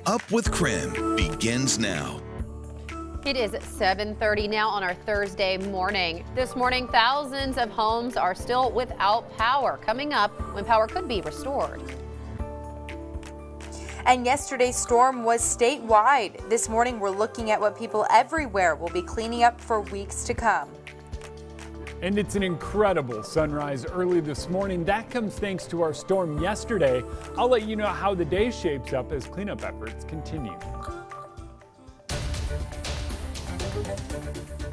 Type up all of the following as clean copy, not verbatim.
Up with KREM begins now. It is 7:30 now on our Thursday morning. This morning, thousands of homes are still without power. Coming up, when power could be restored. And yesterday's storm was statewide. This morning, we're looking at what people everywhere will be cleaning up for weeks to come. And it's an incredible sunrise early this morning. That comes thanks to our storm yesterday. I'll let you know how the day shapes up as cleanup efforts continue.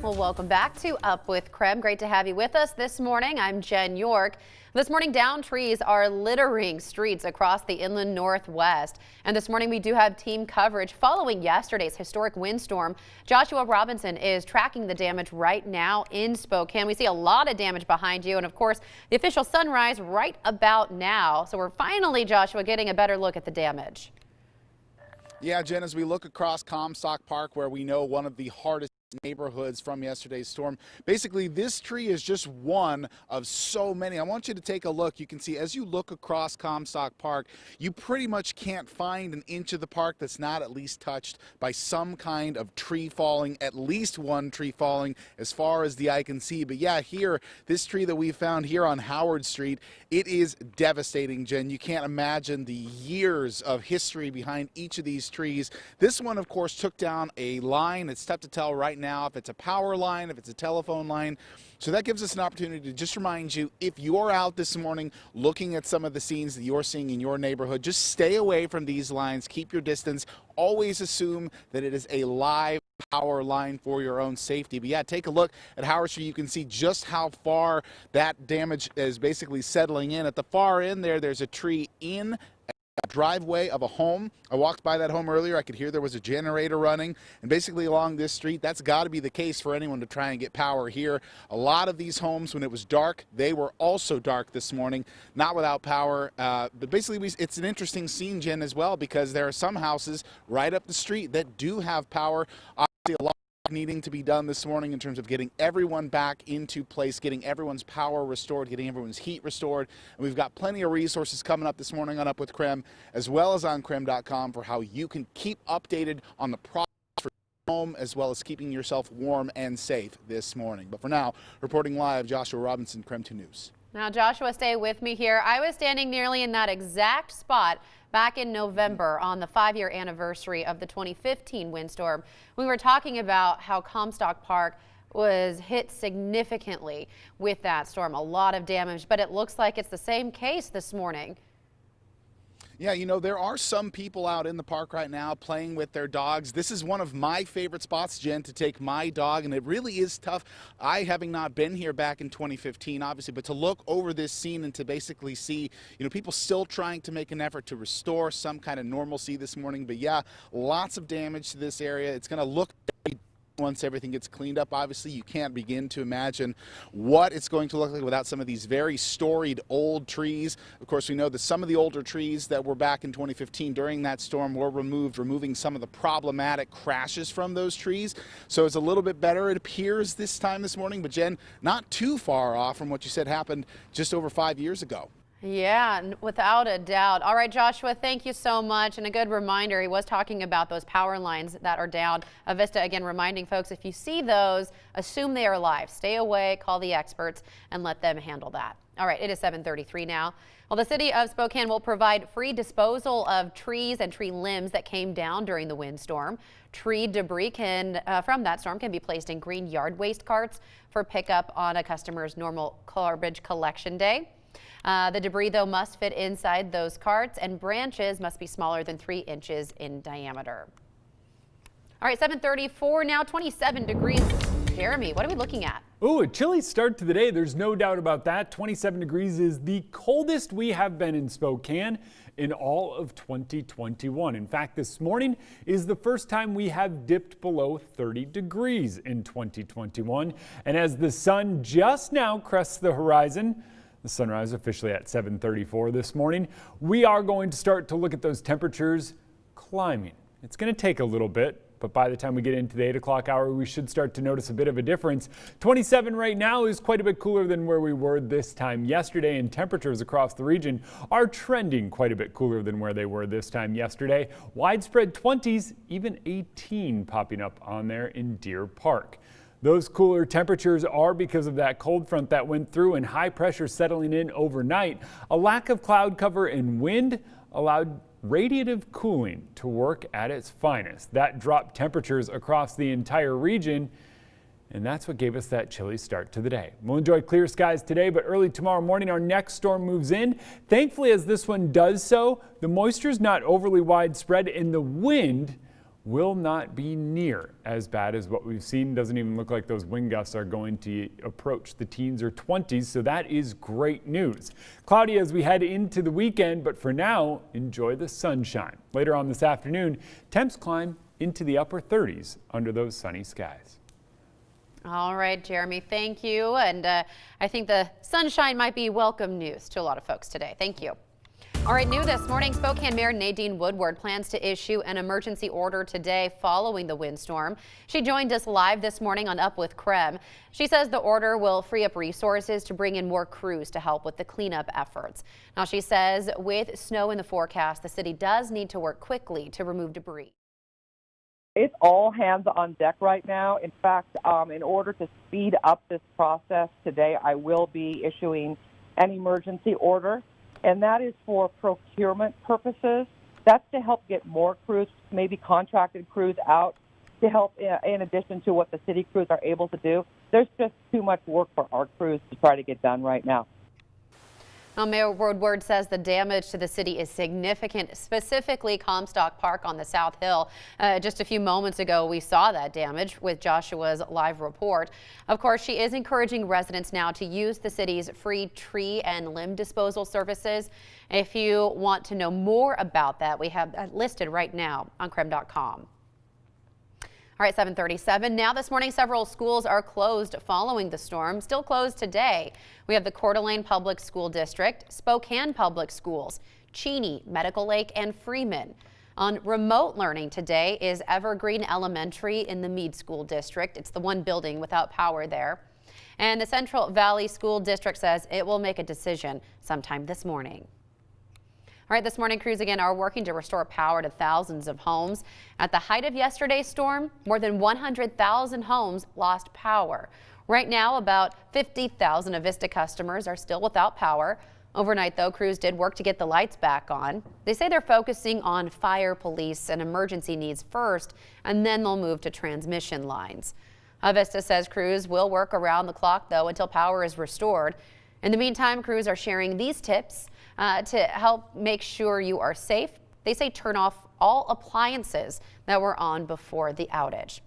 Well, welcome back to Up with KREM. Great to have you with us this morning. I'm Jen York. This morning, downed trees are littering streets across the inland northwest. And this morning, we do have team coverage following yesterday's historic windstorm. Joshua Robinson is tracking the damage right now in Spokane. We see a lot of damage behind you. And of course, the official sunrise right about now. So we're finally, Joshua, getting a better look at the damage. Yeah, Jen, as we look across Comstock Park, where we know one of the hardest neighborhoods from yesterday's storm. Basically, this tree is just one of so many. I want you to take a look. You can see as you look across Comstock Park, you pretty much can't find an inch of the park that's not at least touched by some kind of tree falling, at least one tree falling as far as the eye can see. But yeah, here, this tree that we found here on Howard Street, it is devastating, Jen. You can't imagine the years of history behind each of these trees. This one, of course, took down a line. It's tough to tell right now if it's a power line, if it's a telephone line. So that gives us an opportunity to just remind you, if you're out this morning looking at some of the scenes that you're seeing in your neighborhood, just stay away from these lines, keep your distance, always assume that it is a live power line for your own safety. But yeah, take a look at Howard Street. You can see just how far that damage is basically settling in. At the far end there's a tree in a driveway of a home. I walked by that home earlier. I could hear there was a generator running, and basically along this street, that's got to be the case for anyone to try and get power here. A lot of these homes, when it was dark, they were also dark this morning, not without power. But basically, it's an interesting scene, Jen, as well, because there are some houses right up the street that do have power. Obviously, a lot needing to be done this morning in terms of getting everyone back into place, getting everyone's power restored, getting everyone's heat restored. And we've got plenty of resources coming up this morning on Up with KREM, as well as on KREM.com for how you can keep updated on the process for home, as well as keeping yourself warm and safe this morning. But for now, reporting live, Joshua Robinson, KREM 2 News. Now, Joshua, stay with me here. I was standing nearly in that exact spot back in November on the 5-year anniversary of the 2015 windstorm. We were talking about how Comstock Park was hit significantly with that storm. A lot of damage, but it looks like it's the same case this morning. Yeah, you know, there are some people out in the park right now playing with their dogs. This is one of my favorite spots, Jen, to take my dog, and it really is tough. I, having not been here back in 2015, obviously, but to look over this scene and to basically see, you know, people still trying to make an effort to restore some kind of normalcy this morning. But yeah, lots of damage to this area. It's going to look once everything gets cleaned up. Obviously, you can't begin to imagine what it's going to look like without some of these very storied old trees. Of course, we know that some of the older trees that were back in 2015 during that storm were removed, removing some of the problematic crashes from those trees. So it's a little bit better, it appears, this time this morning. But Jen, not too far off from what you said happened just over 5 years ago. Yeah, without a doubt. All right, Joshua, thank you so much. And a good reminder, he was talking about those power lines that are down. Avista, again, reminding folks, if you see those, assume they are live. Stay away, call the experts, and let them handle that. All right, it is 7:33 now. Well, the city of Spokane will provide free disposal of trees and tree limbs that came down during the windstorm. Tree debris from that storm can be placed in green yard waste carts for pickup on a customer's normal garbage collection day. The debris, though, must fit inside those carts, and branches must be smaller than 3 inches in diameter. All right, 7:34 now, 27 degrees. Jeremy, what are we looking at? Oh, a chilly start to the day. There's no doubt about that. 27 degrees is the coldest we have been in Spokane in all of 2021. In fact, this morning is the first time we have dipped below 30 degrees in 2021. And as the sun just now crests the horizon, the sunrise officially at 7:34 this morning, we are going to start to look at those temperatures climbing. It's going to take a little bit, but by the time we get into the 8 o'clock hour, we should start to notice a bit of a difference. 27 right now is quite a bit cooler than where we were this time yesterday, and temperatures across the region are trending quite a bit cooler than where they were this time yesterday. Widespread 20s, even 18 popping up on there in Deer Park. Those cooler temperatures are because of that cold front that went through and high pressure settling in overnight. A lack of cloud cover and wind allowed radiative cooling to work at its finest. That dropped temperatures across the entire region, and that's what gave us that chilly start to the day. We'll enjoy clear skies today, but early tomorrow morning our next storm moves in. Thankfully, as this one does so, the moisture is not overly widespread and the wind will not be near as bad as what we've seen. Doesn't even look like those wind gusts are going to approach the teens or 20s, so that is great news. Cloudy as we head into the weekend, but for now, enjoy the sunshine. Later on this afternoon, temps climb into the upper 30s under those sunny skies. All right, Jeremy, thank you. And I think the sunshine might be welcome news to a lot of folks today. Thank you. All right, new this morning, Spokane Mayor Nadine Woodward plans to issue an emergency order today following the windstorm. She joined us live this morning on Up with KREM. She says the order will free up resources to bring in more crews to help with the cleanup efforts. Now, she says with snow in the forecast, the city does need to work quickly to remove debris. It's all hands on deck right now. In fact, in order to speed up this process today, I will be issuing an emergency order. And that is for procurement purposes. That's to help get more crews, maybe contracted crews out to help in addition to what the city crews are able to do. There's just too much work for our crews to try to get done right now. Now, Mayor Woodward says the damage to the city is significant, specifically Comstock Park on the South Hill. Just a few moments ago, we saw that damage with Joshua's live report. Of course, she is encouraging residents now to use the city's free tree and limb disposal services. If you want to know more about that, we have that listed right now on KREM.com. All right, 7:37. Now this morning, several schools are closed following the storm. Still closed today. We have the Coeur d'Alene Public School District, Spokane Public Schools, Cheney, Medical Lake, and Freeman. On remote learning today is Evergreen Elementary in the Meade School District. It's the one building without power there. And the Central Valley School District says it will make a decision sometime this morning. All right, this morning crews again are working to restore power to thousands of homes. At the height of yesterday's storm, more than 100,000 homes lost power. Right now, about 50,000 Avista customers are still without power. Overnight, though, crews did work to get the lights back on. They say they're focusing on fire, police, and emergency needs first, and then they'll move to transmission lines. Avista says crews will work around the clock, though, until power is restored. In the meantime, crews are sharing these tips to help make sure you are safe. They say turn off all appliances that were on before the outage.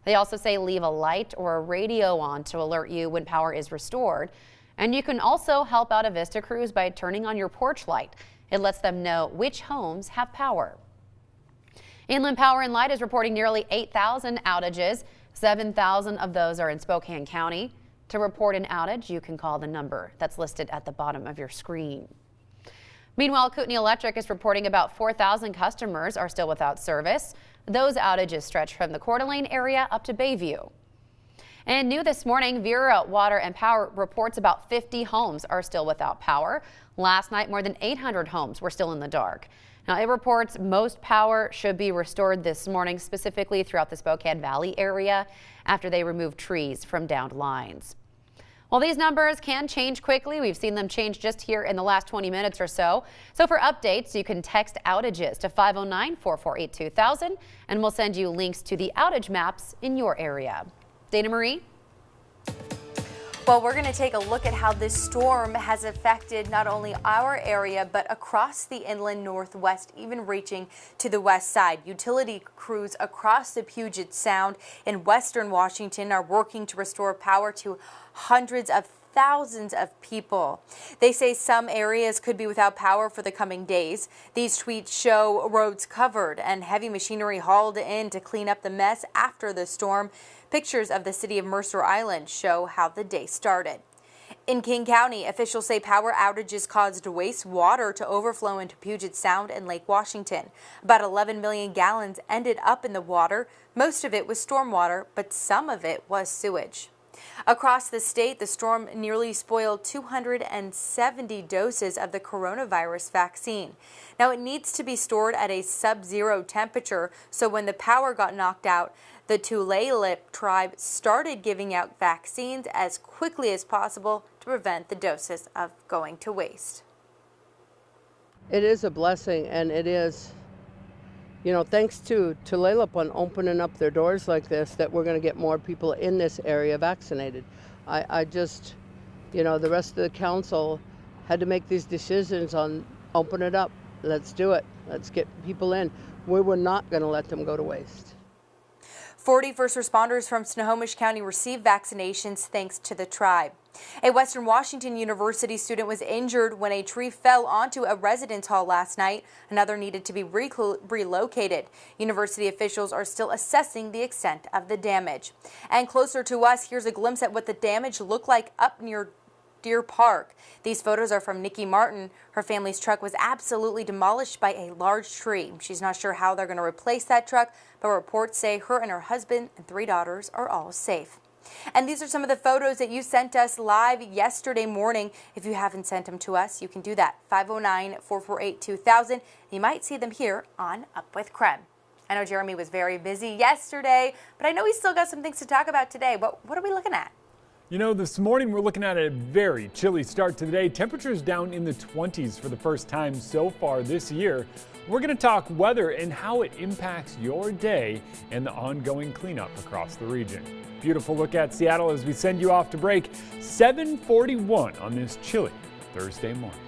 They also say leave a light or a radio on to alert you when power is restored. And you can also help out Avista crews by turning on your porch light. It lets them know which homes have power. Inland Power and Light is reporting nearly 8,000 outages. 7,000 of those are in Spokane County. To report an outage, you can call the number that's listed at the bottom of your screen. Meanwhile, Kootenai Electric is reporting about 4,000 customers are still without service. Those outages stretch from the Coeur d'Alene area up to Bayview. And new this morning, Vera Water and Power reports about 50 homes are still without power. Last night, more than 800 homes were still in the dark. Now, it reports most power should be restored this morning, specifically throughout the Spokane Valley area, after they remove trees from downed lines. Well, these numbers can change quickly. We've seen them change just here in the last 20 minutes or so. So for updates, you can text outages to 509-448-2000, and we'll send you links to the outage maps in your area. Dana Marie? Well, we're going to take a look at how this storm has affected not only our area, but across the inland northwest, even reaching to the west side. Utility crews across the Puget Sound in western Washington are working to restore power to hundreds of thousands of people. They say some areas could be without power for the coming days. These tweets show roads covered and heavy machinery hauled in to clean up the mess after the storm. Pictures of the city of Mercer Island show how the day started. In King County, officials say power outages caused wastewater to overflow into Puget Sound and Lake Washington. About 11 million gallons ended up in the water. Most of it was stormwater, but some of it was sewage. Across the state, the storm nearly spoiled 270 doses of the coronavirus vaccine. Now, it needs to be stored at a sub-zero temperature, so when the power got knocked out, the Tulalip tribe started giving out vaccines as quickly as possible to prevent the doses of going to waste. It is a blessing, and it is, thanks to Tulalip on opening up their doors like this, that we're going to get more people in this area vaccinated. I just, the rest of the council had to make these decisions on open it up. Let's do it. Let's get people in. We were not going to let them go to waste. 40 first responders from Snohomish County received vaccinations thanks to the tribe. A Western Washington University student was injured when a tree fell onto a residence hall last night. Another needed to be relocated. University officials are still assessing the extent of the damage. And closer to us, here's a glimpse at what the damage looked like up near Deer Park. These photos are from Nikki Martin. Her family's truck was absolutely demolished by a large tree. She's not sure how they're going to replace that truck, but reports say her and her husband and 3 daughters are all safe. And these are some of the photos that you sent us live yesterday morning. If you haven't sent them to us, you can do that. 509-448-2000. You might see them here on Up with KREM. I know Jeremy was very busy yesterday, but I know he's still got some things to talk about today. But what are we looking at? This morning we're looking at a very chilly start to the day. Temperatures down in the 20s for the first time so far this year. We're going to talk weather and how it impacts your day and the ongoing cleanup across the region. Beautiful look at Seattle as we send you off to break. 7:41 on this chilly Thursday morning.